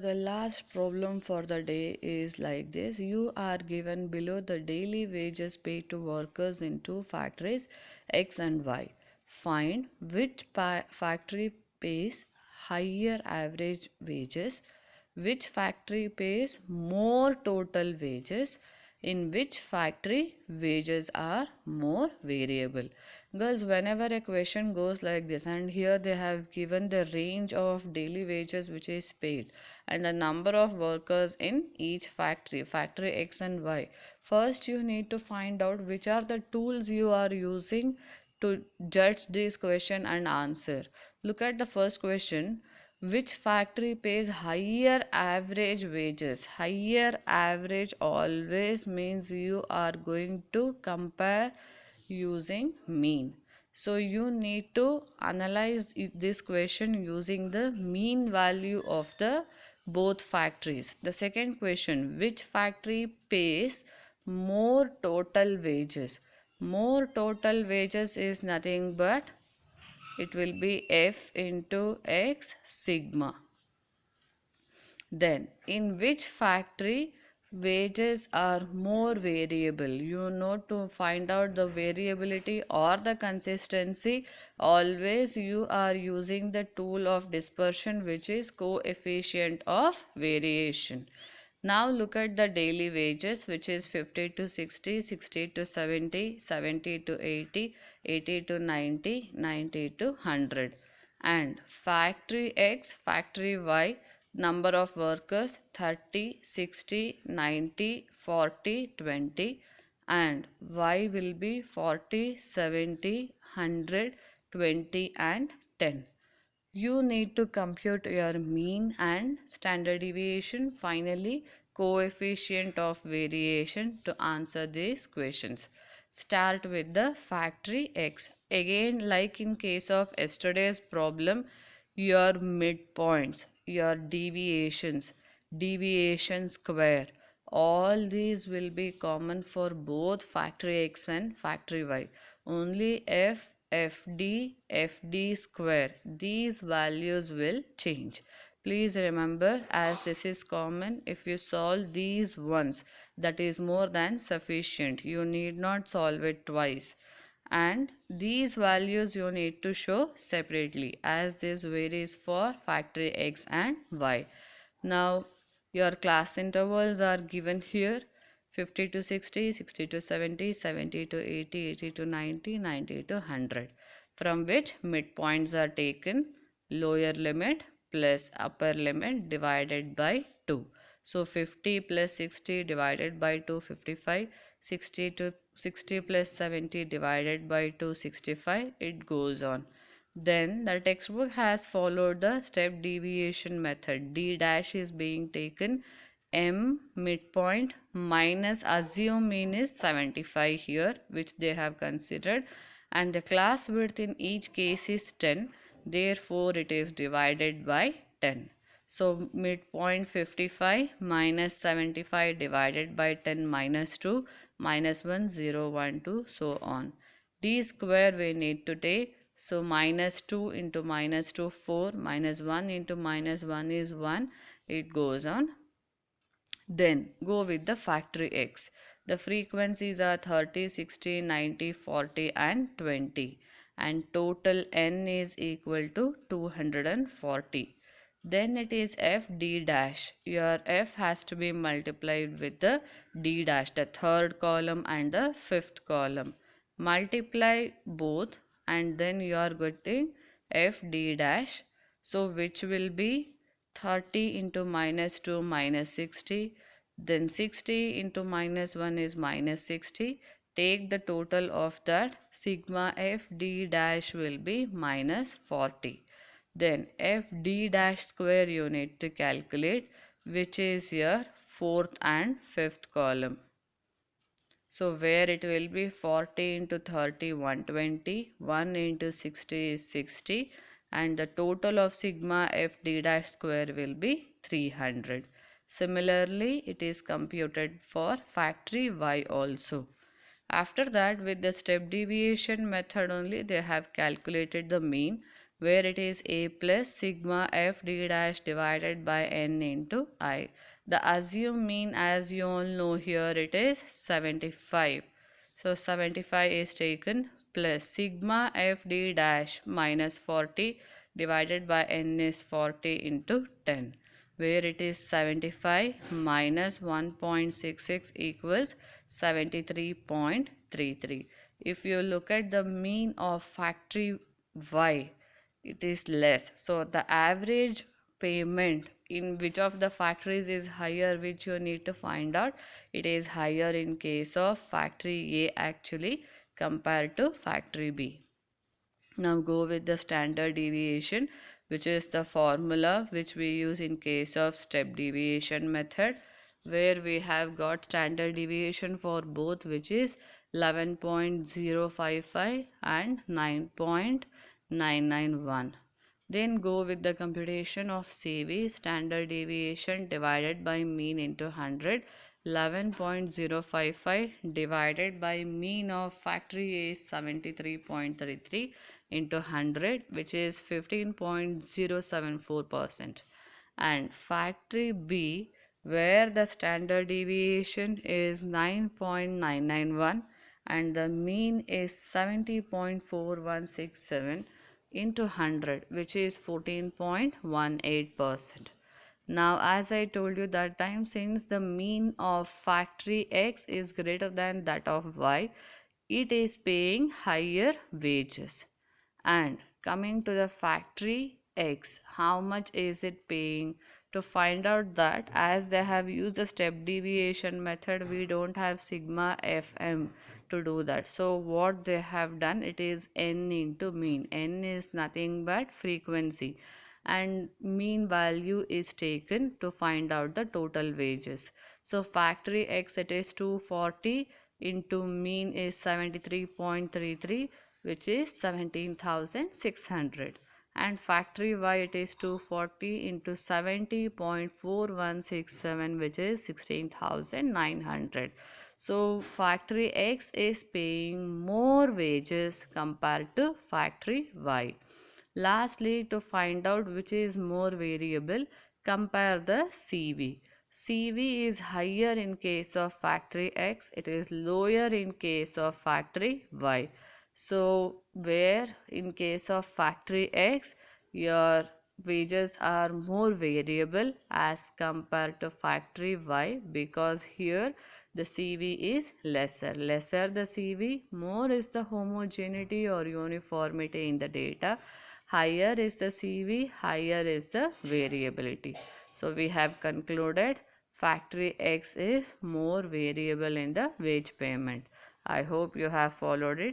the last problem for the day is like this. You are given below the daily wages paid to workers in two factories X and Y. Find which factory pays higher average wages, which factory pays more total wages, in which factory wages are more variable. Girls, whenever a question goes like this, and here they have given the range of daily wages which is paid and the number of workers in each factory X and Y. First you need to find out which are the tools you are using to judge this question and answer. Look at the first question. Which factory pays higher average wages? Higher average always means you are going to compare using mean. So you need to analyze this question using the mean value of the both factories. The second question, which factory pays more total wages? More total wages is nothing but it will be F into X sigma. Then, in which factory wages are more variable? You know, to find out the variability or the consistency, always you are using the tool of dispersion, which is coefficient of variation. Now look at the daily wages, which is 50 to 60, 60 to 70, 70 to 80, 80 to 90, 90 to 100. And factory X, factory Y, number of workers 30, 60, 90, 40, 20, and Y will be 40, 70, 100, 20 and 10. You need to compute your mean and standard deviation, finally coefficient of variation to answer these questions. Start with the factory X. Again, like in case of yesterday's problem, your midpoints, your deviations, deviation square, all these will be common for both factory X and factory Y. Only FD square, these values will change. Please remember, as this is common, if you solve these once, that is more than sufficient. You need not solve it twice. And these values you need to show separately, as this varies for factory X and Y. Now your class intervals are given here: 50 to 60, 60 to 70, 70 to 80, 80 to 90, 90 to 100, from which midpoints are taken, lower limit plus upper limit divided by 2. So 50 plus 60 divided by 2, 55, 60 to 60 plus 70 divided by 2, 65, it goes on. Then the textbook has followed the step deviation method. D dash is being taken, M midpoint minus assume mean is 75 here, which they have considered, and the class width in each case is 10, therefore it is divided by 10. So midpoint 55 minus 75 divided by 10 minus 2 minus 1 0 1 2 so on. D square we need to take, so minus 2 into minus 2 4, minus 1 into minus 1 is 1, it goes on. Then go with the factory X. The frequencies are 30, 60, 90, 40 and 20, and total N is equal to 240. Then it is F D dash. Your F has to be multiplied with the D dash, the third column and the fifth column. Multiply both and then you are getting F D dash. So which will be 30 into minus 2 minus 60, then 60 into minus 1 is minus 60. Take the total of that, sigma F D dash will be minus 40. Then F D dash square you need to calculate, which is your fourth and fifth column. So where it will be 40 into 30 120, 1 into 60 is 60, and the total of sigma F D dash square will be 300. Similarly, it is computed for factory Y also. After that, with the step deviation method only, they have calculated the mean. where it is A plus sigma f d dash divided by n into I. The assumed mean, as you all know, here it is 75. So 75 is taken plus sigma f d dash minus 40 divided by n is 40 into 10, where it is 75 minus 1.66 equals 73.33. If you look at the mean of factory Y, it is less. So the average payment in which of the factories is higher, which you need to find out. It is higher in case of factory A actually compared to factory B. Now go with the standard deviation, which is the formula which we use in case of step deviation method, where we have got standard deviation for both, which is 11.055 and 9.991. Then go with the computation of CV, standard deviation divided by mean into 100. 11.055 divided by mean of factory A is 73.33 into 100, which is 15.074%. And factory B, where the standard deviation is 9.991 and the mean is 70.4167 into 100, which is 14.18%. Now, as I told you that time, since the mean of factory X is greater than that of Y, it is paying higher wages. And coming to the factory X, how much is it paying? To find out that, as they have used the step deviation method, we don't have sigma fm to do that. So what they have done, it is n into mean. N is nothing but frequency, and mean value is taken to find out the total wages. So factory X, it is 240 into mean is 73.33, which is 17,600, and factory Y, it is 240 into 70.4167, which is 16,900. So factory X is paying more wages compared to factory Y. Lastly, to find out which is more variable, compare the CV. CV is higher in case of factory X, it is lower in case of factory Y. So, where in case of factory X, your wages are more variable as compared to factory Y, because here the CV is lesser. Lesser the CV, more is the homogeneity or uniformity in the data. Higher is the CV, higher is the variability. So we have concluded factory X is more variable in the wage payment. I hope you have followed it.